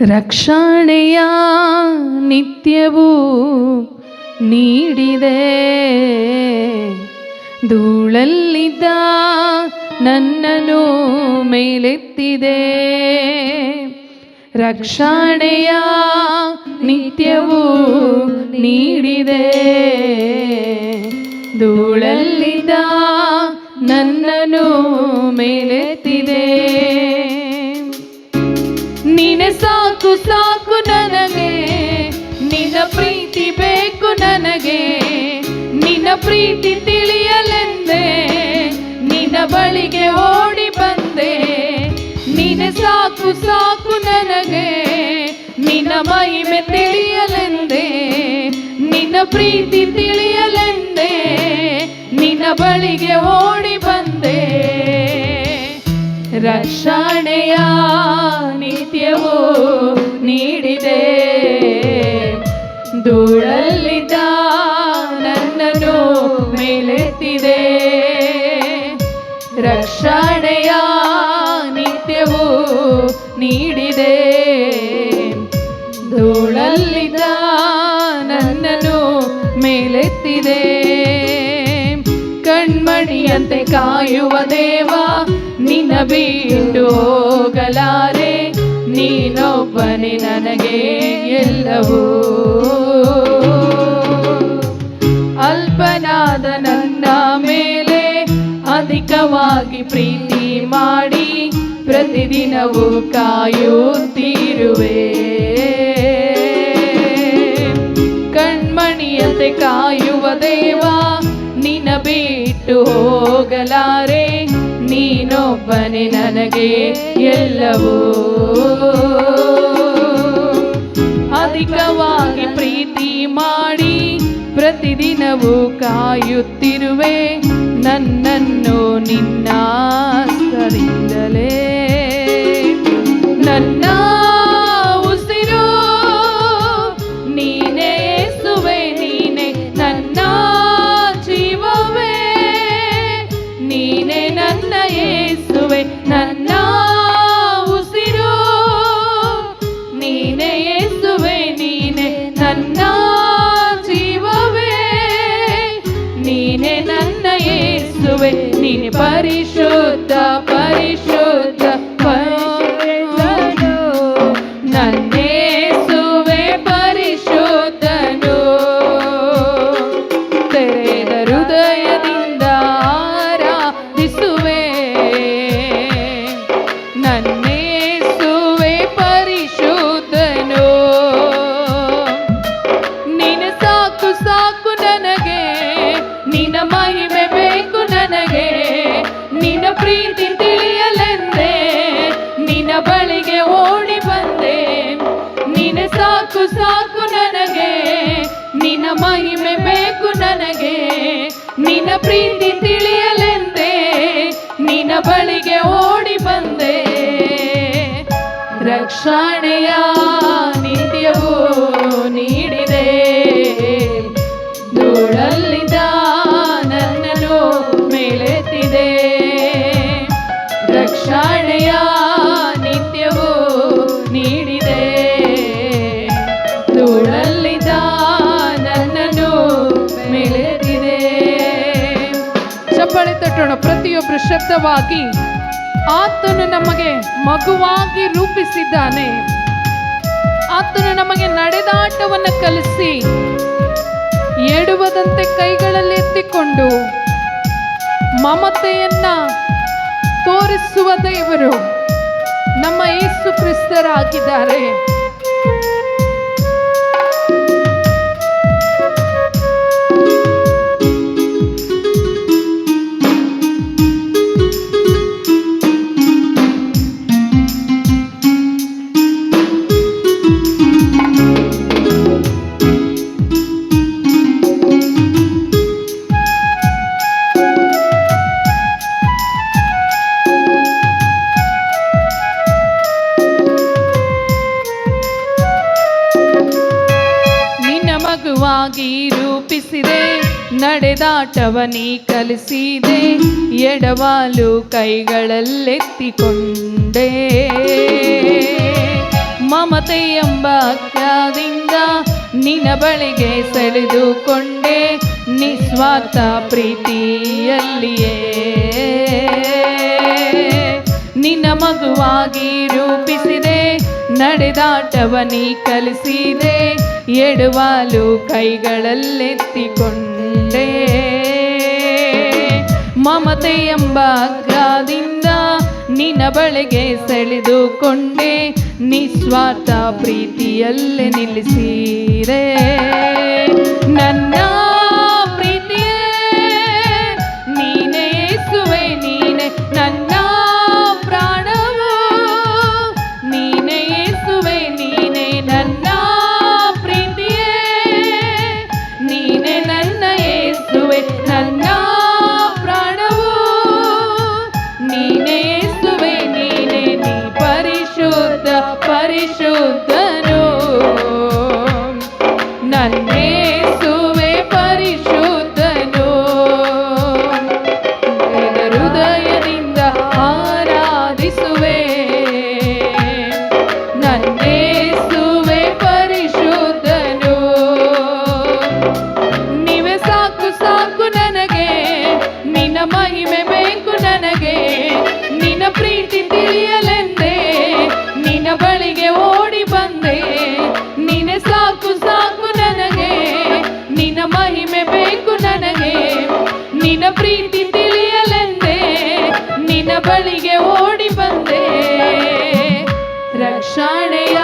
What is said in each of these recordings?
ರಕ್ಷಣೆಯ ನಿತ್ಯವೂ ನೀಡಿದೆ, ಧೂಳಲ್ಲಿದ್ದ ನನ್ನನ್ನು ಮೇಲೆತ್ತಿದೆ. ರಕ್ಷಣೆಯ ನಿತ್ಯವೂ ನೀಡಿದೆ, ಧೂಳಲ್ಲಿದ್ದ ನನ್ನನ್ನು ಮೇಲೆತ್ತಿದೆ. ನೀನೆ ಸಾಕು ಸಾಕು ನನಗೆ, ನಿನ್ನ ಪ್ರೀತಿ ಬೇಕು ನನಗೆ, ನಿನ್ನ ಪ್ರೀತಿ ತಿಳಿಯಲೆಂದೇ ನಿನ್ನ ಬಳಿಗೆ ಓಡಿ ಬಂದೆ. ನೀನೆ ಸಾಕು ಸಾಕು ನನಗೆ, ನಿನ್ನ ಮಹಿಮೆ ತಿಳಿಯಲೆಂದೇ ನಿನ್ನ ಪ್ರೀತಿ ತಿಳಿಯಲೆಂದೇ ನಿನ್ನ ಬಳಿಗೆ ಓಡಿ ಬಂದೆ. ರಕ್ಷಣೆಯ ನಿತ್ಯವೂ ನೀಡಿದೆ, ಧೂಳಲ್ಲಿದ್ದ ನನ್ನನ್ನು ಮೇಲೆತ್ತಿದೆ. ರಕ್ಷಣೆಯ ನಿತ್ಯವೂ ನೀಡಿದೆ, ಧೂಳಲ್ಲಿದ್ದ ನನ್ನನ್ನು ಮೇಲೆತ್ತಿದೆ. ಕಣ್ಮಣಿಯಂತೆ ಕಾಯುವ ದೇವ, ನಿನ್ನ ಬಿಟ್ಟು ಹೋಗಲಾರೆ, ನೀನೊಬ್ಬನೇ ನನಗೆ ಎಲ್ಲವೂ. ಅಲ್ಪನಾದ ನನ್ನ ಮೇಲೆ ಅಧಿಕವಾಗಿ ಪ್ರೀತಿ ಮಾಡಿ, ಪ್ರತಿದಿನವೂ ಕಾಯುತ್ತಿರುವೆ. ಕಣ್ಮಣಿಯಂತೆ ಕಾಯುವ ದೇವ, ನಿನ್ನ ಬಿಟ್ಟು ಹೋಗಲಾರೆ, ನೀನೊಬ್ಬನೇ ನನಗೆ ಎಲ್ಲವೂ. ಅಧಿಕವಾಗಿ ಪ್ರೀತಿ ಮಾಡಿ ಪ್ರತಿದಿನವೂ ಕಾಯುತ್ತಿರುವೆ, ನನ್ನನ್ನು ನಿನ್ನ ಹಸ್ತದಿಂದಲೇ. ನನ್ನ ಉಸಿರು ನೀನೇ ಯೇಸುವೆ, ನೀನೆ ನನ್ನ ಜೀವವೇ, ನೀನೆ ನನ್ನ ಯೇಸುವೆ. ನನ್ನ ಉಸಿರು ನೀನೆ ಯೇಸುವೆ, ನೀನೆ ನನ್ನ ಜೀವವೇ, ನೀನೆ ನನ್ನ ಯೇಸುವೆ. ನೀನೆ ಪರಿಶುದ್ಧ ಪರಿಶುದ್ಧ ಪರಿಶುದ್ಧನು, ನನ್ನ ಯೇಸುವೆ ಪರಿಶುದ್ಧನು. ತೆರೆದ ಹೃದಯದಿಂದ ಆರಾಧಿಸುವೆ, ನನ್ನ ಯೇಸುವೆ ಪರಿಶುದ್ಧನು. ನೀನು ಸಾಕು ಸಾಕು ನನಗೆ, ನಿನ್ನ ಮಹಿಮೆ ಬೇಕು ನನಗೆ, ನಿನ್ನ ಪ್ರೀತಿ ತಿಳಿಯಲೆಂದೇ ನಿನ್ನ ಬಳಿಗೆ ಓಡಿ ಬಂದೆ. ನೀನು ಸಾಕು ಸಾಕು ನನಗೆ, ನಿನ್ನ ಮಹಿಮೆ ಬೇಕು ನನಗೆ, ನಿನ್ನ ಪ್ರೀತಿ ತಿಳಿಯಲೆಂದೇ ನಿನ್ನ ಬಳಿಗೆ ಓಡಿ ಬಂದೆ. ರಕ್ಷಣೆಯ ನಿತ್ಯವೂ ನೀಡಿದೆ, ಧೂಳಲ್ಲಿದ್ದ ನನ್ನನ್ನು ಮೇಲೆತ್ತಿದೆ. ರಕ್ಷಣೆಯ ನಿತ್ಯವೂ ನೀಡಿದೆ, ಧೂಳಲ್ಲಿದ್ದ ನನ್ನನ್ನು ಮೇಲೆತ್ತಿದೆ. ಚಪ್ಪಾಳೆ ತಟ್ಟೋಣ ಪ್ರತಿಯೊಬ್ಬರು ಶಬ್ದವಾಗಿ. ಆತನು ನಮಗೆ ಮಗುವಾಗಿ ರೂಪಿಸಿದ್ದಾನೆ, ಆತನು ನಮಗೆ ನಡೆದಾಟವನ್ನು ಕಲಿಸಿ ಎಡುವದಂತೆ ಕೈಗಳಲ್ಲಿ ಎತ್ತಿಕೊಂಡು ಮಮತೆಯನ್ನ ತೋರಿಸುವ ದೇವರು ನಮ್ಮ ಯೇಸು ಕ್ರಿಸ್ತರಾಗಿದ್ದಾರೆ. ರೂಪಿಸಿದೆ, ನಡೆದಾಟವನಿ ಕಲಿಸಿದೆ, ಎಡವಾಲು ಕೈಗಳಲ್ಲೆತ್ತಿಕೊಂಡೆ. ಮಮತೆ ಎಂಬ ಅಜ್ಞಾದಿಂದ ನಿನ್ನ ಬಳಿಗೆ ಸೆಳೆದುಕೊಂಡೆ ನಿಸ್ವಾರ್ಥ ಪ್ರೀತಿಯಲ್ಲಿಯೇ ನಿನ್ನ ಮಗುವಾಗಿ ರೂಪಿಸಿದೆ ನಡೆದಾಟವನಿ ಕಲಿಸಿದೆ ಎಡವಾಲು ಕೈಗಳಲ್ಲೆತ್ತಿಕೊಂಡೆ ಮಮತೆ ಎಂಬ ಅಗ್ರದಿಂದ ನಿನ್ನ ಬಳಿಗೆ ಸೆಳೆದುಕೊಂಡೆ ನಿಸ್ವಾರ್ಥ ಪ್ರೀತಿಯಲ್ಲೇ ನಿಲ್ಲಿಸಿದೆ ನನ್ನ ಪ್ರೀತಿಯೇ ನೀನೇ ಯೇಸುವೆ ನೀನೆ ನನ್ನ ಪ್ರಾಣವು ನೀನೇ ಯೇಸುವೆ ನೀನೆ ನನ್ನ ಪ್ರೀತಿಯೇ ನೀನೆ ನನ್ನ ಯೇಸುವೆ ನನ್ನ ಪ್ರಾಣವು ನೀನೇ ಯೇಸುವೆ ನೀನೆ ನೀ ಪರಿಶುದ್ಧ ಪರಿಶುದ್ಧನು ನನ್ನ ಯೇಸುವೆ ಪರಿಶುದ್ಧನು ಹೃದಯದಿಂದ ಆರಾಧಿಸುವೆ ನನ್ನ ಯೇಸುವೆ ಪರಿಶುದ್ಧನು ನೀವೇ ಸಾಕು ಸಾಕು ನನಗೆ ನಿನ್ನ ಮಹಿಮೆ ಬೇಕು ನನಗೆ ನಿನ್ನ ಪ್ರೀತಿ ತಿಳಿಯಲೆಂದೇ ನಿನ್ನ ಬಳಿಗೆ ಓಡಿ ಬಂದೆ ನೀನೆ ಸಾಕು ಸಾಕು ನನಗೆ ನಿನ್ನ ಮಹಿಮೆ ಬೇಕು ನನಗೆ ನಿನ್ನ ಪ್ರೀತಿ ತಿಳಿಯಲೆಂದೇ ನಿನ್ನ ಬಳಿಗೆ ಓಡಿ ಬಂದೆ ರಕ್ಷಣೆಯ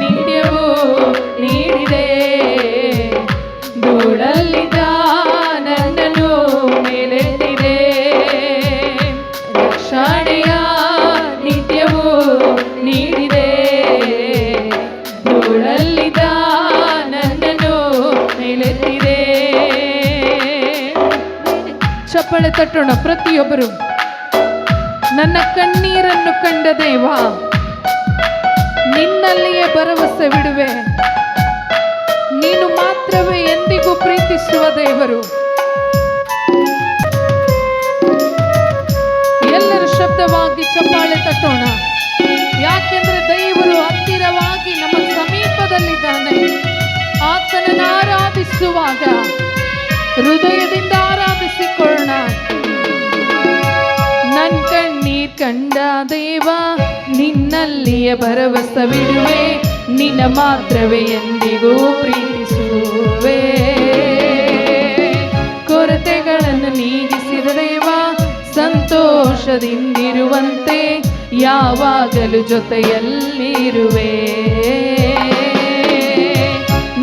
ನಿತ್ಯವೂ ನೀಡಿದೆ ಧೂಳಲ್ಲಿದ್ದ ನನ್ನನ್ನು ಮೇಲೆತ್ತಿದೆ ರಕ್ಷಣೆಯ ನಿತ್ಯವೂ ನೀಡಿದೆ ಧೂಳಲ್ಲಿದ್ದ ನನ್ನನ್ನು ಮೇಲೆತ್ತಿದೆ ಚಪ್ಪಳೆ ತಟ್ಟೋಣ ಪ್ರತಿಯೊಬ್ಬರು ನನ್ನ ಕಣ್ಣೀರನ್ನು ಕಂಡ ದೇವ ನಿನ್ನಲ್ಲಿಯೇ ಭರವಸೆ ಬಿಡುವೆ ನೀನು ಮಾತ್ರವೇ ಎಂದಿಗೂ ಪ್ರೀತಿಸುವ ದೇವರು ಎಲ್ಲರೂ ಶಬ್ದವಾಗಿ ಚಪ್ಪಾಳೆ ತಟ್ಟೋಣ ಯಾಕೆಂದ್ರೆ ದೇವರು ಹತ್ತಿರವಾಗಿ ನಮ್ಮ ಸಮೀಪದಲ್ಲಿದ್ದಾನೆ ಆತನನ್ನು ಆರಾಧಿಸುವಾಗ ಹೃದಯದಿಂದ ಆರಾಧಿಸಿಕೊಳ್ಳೋಣ ನನ್ ಕಣ್ಣೀರ್ ಕಂಡ ದೇವ ನಿನ್ನಲ್ಲಿಯೇ ಭರವಸೆ ಬಿಡುವೆ ನಿನ್ನ ಮಾತ್ರವೇ ಎಂದಿಗೂ ಪ್ರೀತಿಸುವೆ ಕೊರತೆಗಳನ್ನು ನೀಗಿಸಿದ ದೇವ ಸಂತೋಷದಿಂದಿರುವಂತೆ ಯಾವಾಗಲೂ ಜೊತೆಯಲ್ಲಿರುವೆ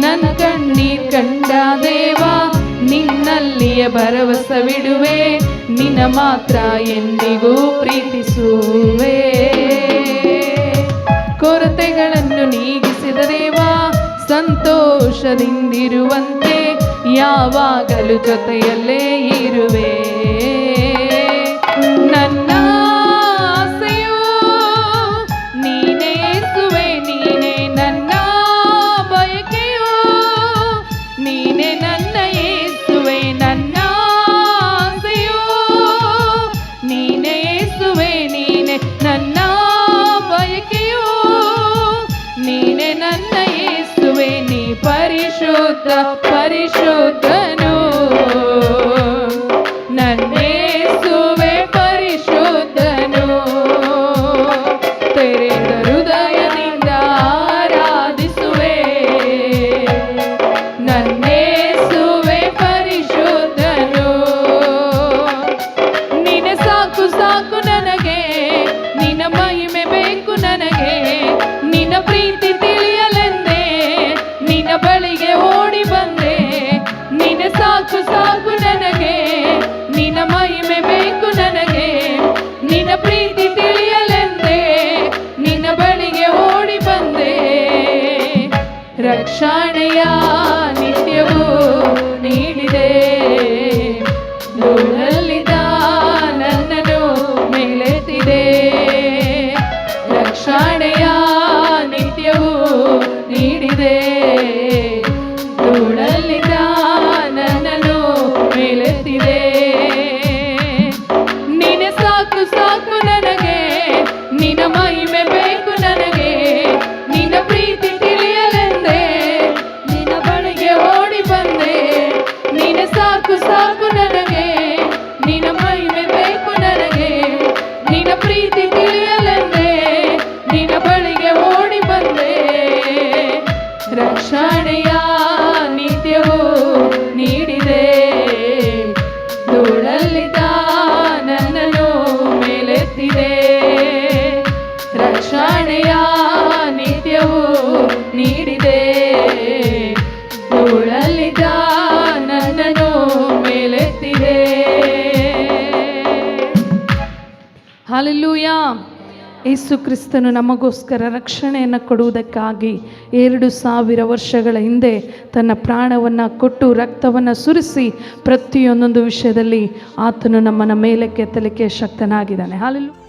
ನನ್ನ ಕಣ್ಣೀರ್ ಕಂಡ ದೇವ ನಿನ್ನಲ್ಲಿಯೇ ಭರವಸೆ ಬಿಡುವೆ ನಿನ್ನ ಮಾತ್ರ ಎಂದಿಗೂ ಪ್ರೀತಿಸುವೆ ಕೊರತೆಗಳನ್ನು ನೀಗಿಸಿದ ದೇವ ಸಂತೋಷದಿಂದಿರುವಂತೆ ಯಾವಾಗಲೂ ಜೊತೆಯಲ್ಲೇ ಇರುವೆ ನನ್ನ ಆಸೆಯು ನೀನೇ ಯೇಸುವೆ ನೀನೆ ನನ್ನ ಬಯಕೆಯು ನೀನೆ ನನ್ನ ಯೇಸುವೆ ನನ್ನ ಆಸೆಯು ನೀನೇ ಯೇಸುವೆ ನೀನೆ ನನ್ನ ಬಯಕೆಯು ನೀನೆ ನನ್ನ ಯೇಸುವೆ ನೀ ಪರಿಶುದ್ಧ ಪರಿಶುದ್ಧನು ನನ್ನ ಯೇಸುವೆ ಪರಿಶುದ್ಧನು ತೆರೆದ ಹೃದಯದಿಂದ ಆರಾಧಿಸುವೆ ನನ್ನ ಯೇಸುವೆ ಪರಿಶುದ್ಧನು ನೀನೆ ಸಾಕು ಸಾಕು ನನಗೆ ನಿನ್ನ ಮಹಿಮೆ ಬೇಕು ನನಗೆ ನಿನ್ನ ಪ್ರೀತಿ ತಿಳಿಯಲೆಂದೇ ನಿನ್ನ ಬಳಿಗೆ ಓಡಿ ಬಂದೆ ನೀನೆ ಸಾಕು ಸಾಕು ನನಗೆ ನಿನ್ನ ಮಹಿಮೆ ಬೇಕು ನನಗೆ ನಿನ್ನ ಪ್ರೀತಿ ತಿಳಿಯಲೆಂದೇ ನಿನ್ನ ಬಳಿಗೆ ಓಡಿ ಬಂದೆ ರಕ್ಷಣೆಯ ನಿತ್ಯವೂ ನೀಡಿದೆ ಧೂಳಲ್ಲಿದ್ದ ನನ್ನನ್ನು ಮೇಲೆತ್ತಿದೆ ರಕ್ಷಣೆಯ ನಿತ್ಯವೂ ನೀಡಿದೆ ಧೂಳಲ್ಲಿದ್ದ ನನ್ನನ್ನು ಮೇಲೆತ್ತಿದೆ ನೀನೆ ಸಾಕು ಸಾಕು ನನ್ನ ಸಾಕು ಸಾಕು ನನಗೆ, ನಿನ್ನ ಮಹಿಮೆ ಬೇಕು ನನಗೆ, ನಿನ್ನ ಪ್ರೀತಿ ತಿಳಿಯಲೆಂದೇ ನಿನ್ನ ಬಳಿಗೆ ಓಡಿ ಬಂದೆ. ರಕ್ಷಣೆಯ ನಿತ್ಯವೂ ನೀಡಿದೆ, ಧೂಳಲ್ಲಿದ್ದ ನನ್ನನ್ನು ಮೇಲೆತ್ತಿದೆ. ರಕ್ಷಣೆಯ ನಿತ್ಯವೂ ನೀಡಿದೆ, ಧೂಳಲ್ಲಿದ್ದ ನನ್ನನ್ನು ಮೇಲೆತ್ತಿದೆ. ಹಲ್ಲೆಲೂಯಾ. ಯೇಸು ಕ್ರಿಸ್ತನು ನಮಗೋಸ್ಕರ ರಕ್ಷಣೆಯನ್ನು ಕೊಡುವುದಕ್ಕಾಗಿ 2000 ವರ್ಷಗಳ ಹಿಂದೆ ತನ್ನ ಪ್ರಾಣವನ್ನು ಕೊಟ್ಟು ರಕ್ತವನ್ನು ಸುರಿಸಿ ಪ್ರತಿಯೊಂದೊಂದು ವಿಷಯದಲ್ಲಿ ಆತನು ನಮ್ಮನ್ನು ಮೇಲಕ್ಕೆ ಎತ್ತಲಿಕ್ಕೆ ಶಕ್ತನಾಗಿದ್ದಾನೆ. ಹಲ್ಲೆಲೂಯಾ.